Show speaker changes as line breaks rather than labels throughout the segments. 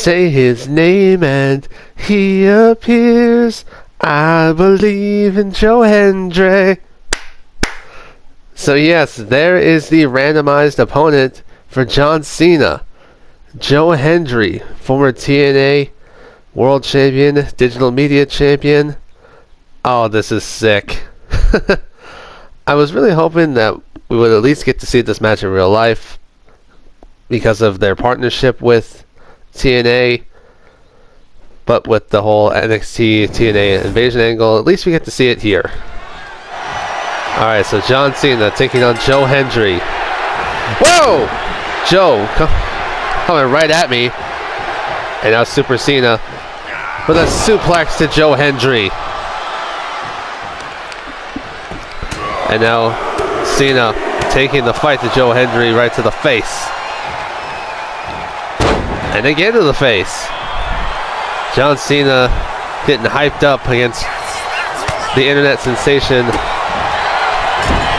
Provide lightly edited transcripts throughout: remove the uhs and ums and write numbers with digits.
Say his name and he appears. I believe in Joe Hendry. So yes, there is the randomized opponent for John Cena. Joe Hendry, former TNA World Champion, Digital Media Champion. Oh, this is sick. I was really hoping that we would at least get to see this match in real life because of their partnership with TNA. But with the whole NXT TNA invasion angle, at least we get to see it here. Alright, so John Cena taking on Joe Hendry. Whoa! Joe coming right at me. And now Super Cena with a suplex to Joe Hendry. And now Cena taking the fight to Joe Hendry right to the face. And again to the face. John Cena getting hyped up against the internet sensation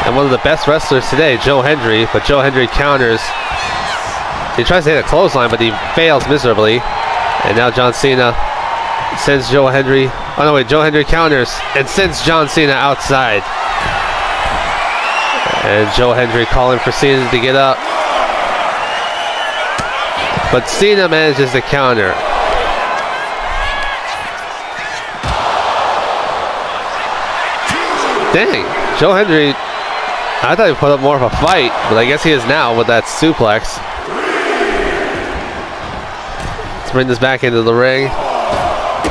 and one of the best wrestlers today, Joe Hendry. But Joe Hendry counters. He tries to hit a clothesline, but he fails miserably. And now John Cena sends Joe Hendry. Oh no, wait, Joe Hendry counters and sends John Cena outside. And Joe Hendry calling for Cena to get up. But Cena manages to counter. Dang, Joe Hendry, I thought he put up more of a fight, but I guess he is now with that suplex. Let's bring this back into the ring.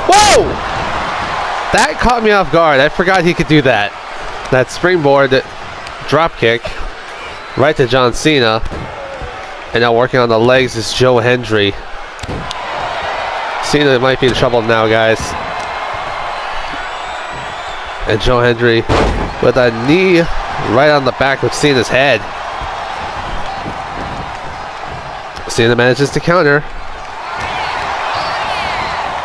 Whoa! That caught me off guard. I forgot he could do that. That springboard drop kick right to John Cena. And now working on the legs is Joe Hendry. Cena might be in trouble now, guys. And Joe Hendry with a knee right on the back of Cena's head. Cena manages to counter.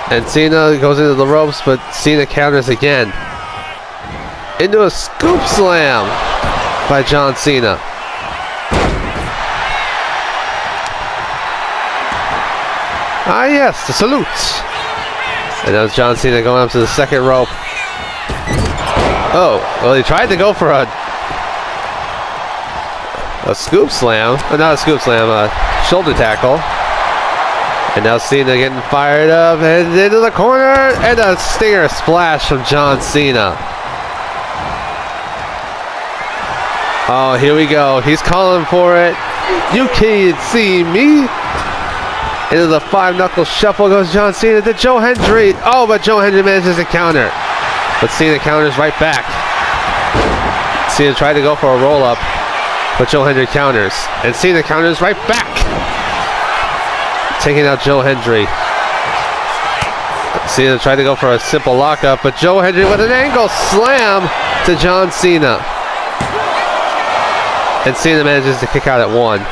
And Cena goes into the ropes, but Cena counters again. Into a scoop slam by John Cena. Ah yes, the salute. And now John Cena going up to the second rope. Oh, well he tried to go for a scoop slam. Not a scoop slam, a shoulder tackle. And now Cena getting fired up and into the corner. And a stinger splash from John Cena. Oh, here we go. He's calling for it. You can't see me. Into the five-knuckle shuffle goes John Cena to Joe Hendry. Oh, but Joe Hendry manages to counter. But Cena counters right back. Cena tried to go for a roll-up, but Joe Hendry counters. And Cena counters right back. Taking out Joe Hendry. Cena tried to go for a simple lockup, but Joe Hendry with an angle slam to John Cena. And Cena manages to kick out at one.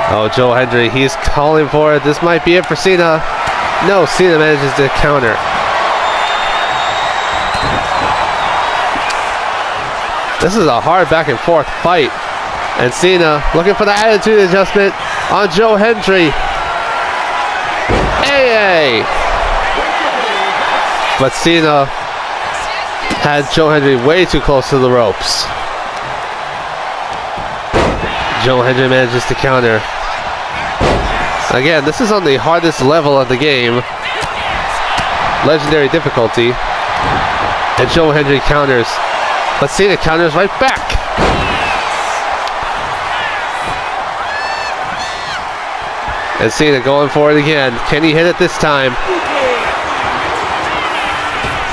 Oh, Joe Hendry, he's calling for it. This might be it for Cena. No, Cena manages to counter. This is a hard back and forth fight. And Cena looking for the attitude adjustment on Joe Hendry. AA! But Cena had Joe Hendry way too close to the ropes. Joe Hendry manages to counter. Again, this is on the hardest level of the game. Legendary difficulty. And Joe Hendry counters. But Cena counters right back. And Cena going for it again. Can he hit it this time?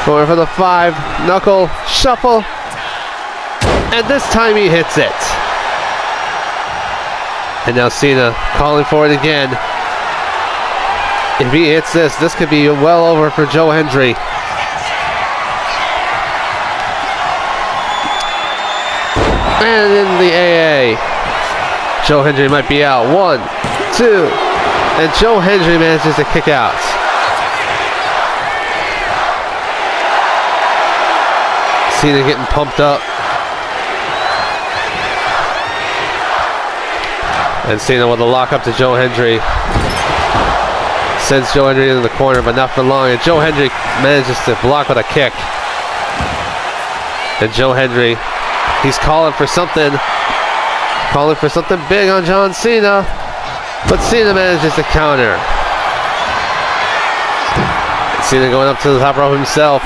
Going for the five-knuckle shuffle. And this time he hits it. And now Cena calling for it again. If he hits this, this could be well over for Joe Hendry. And in the AA. Joe Hendry might be out. 1, 2. And Joe Hendry manages to kick out. Cena getting pumped up. And Cena with a lock up to Joe Hendry. Sends Joe Hendry into the corner, but not for long. And Joe Hendry manages to block with a kick. And Joe Hendry, he's calling for something big on John Cena. But Cena manages to counter. And Cena going up to the top rope himself.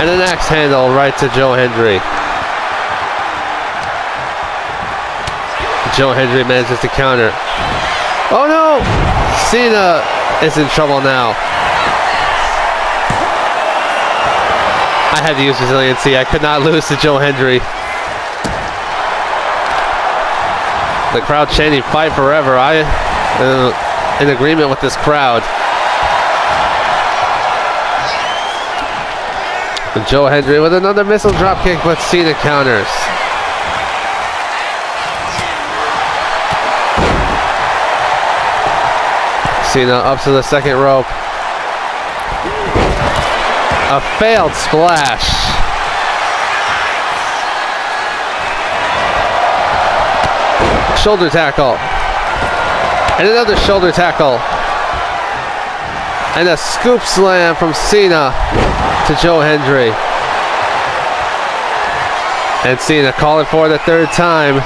And an axe handle right to Joe Hendry. Joe Hendry manages to counter. Oh no! Cena is in trouble now. I had to use resiliency. I could not lose to Joe Hendry. The crowd chanting "Fight Forever." I in agreement with this crowd. And Joe Hendry with another missile dropkick, but Cena counters. Cena up to the second rope. A failed splash. Shoulder tackle. And another shoulder tackle. And a scoop slam from Cena to Joe Hendry. And Cena calling for it a third time.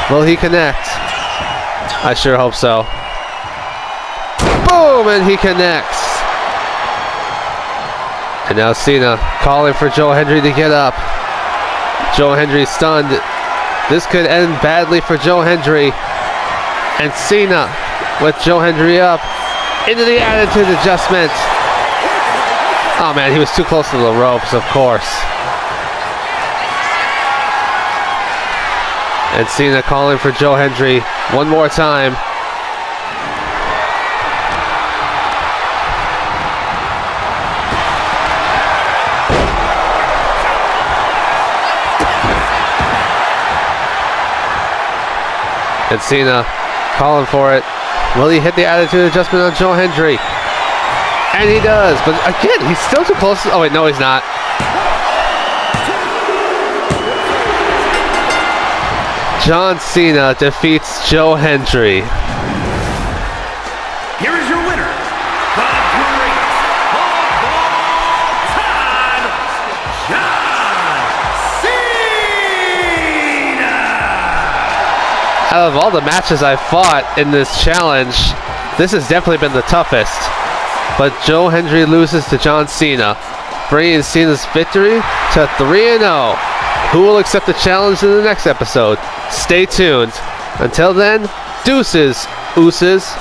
Will he connect? I sure hope so. Boom! And he connects. And now Cena calling for Joe Hendry to get up. Joe Hendry stunned. This could end badly for Joe Hendry. And Cena with Joe Hendry up into the attitude adjustment. Oh man, he was too close to the ropes, of course. And Cena calling for Joe Hendry one more time. And Cena calling for it. Will he hit the attitude adjustment on Joe Hendry? And he does, but again, he's still too close. Oh wait, no he's not. John Cena defeats Joe Hendry.
Here is your winner, the greatest of all time, John Cena!
Out of all the matches I've fought in this challenge, this has definitely been the toughest. But Joe Hendry loses to John Cena, bringing Cena's victory to 3-0. Who will accept the challenge in the next episode? Stay tuned. Until then, deuces, ooses.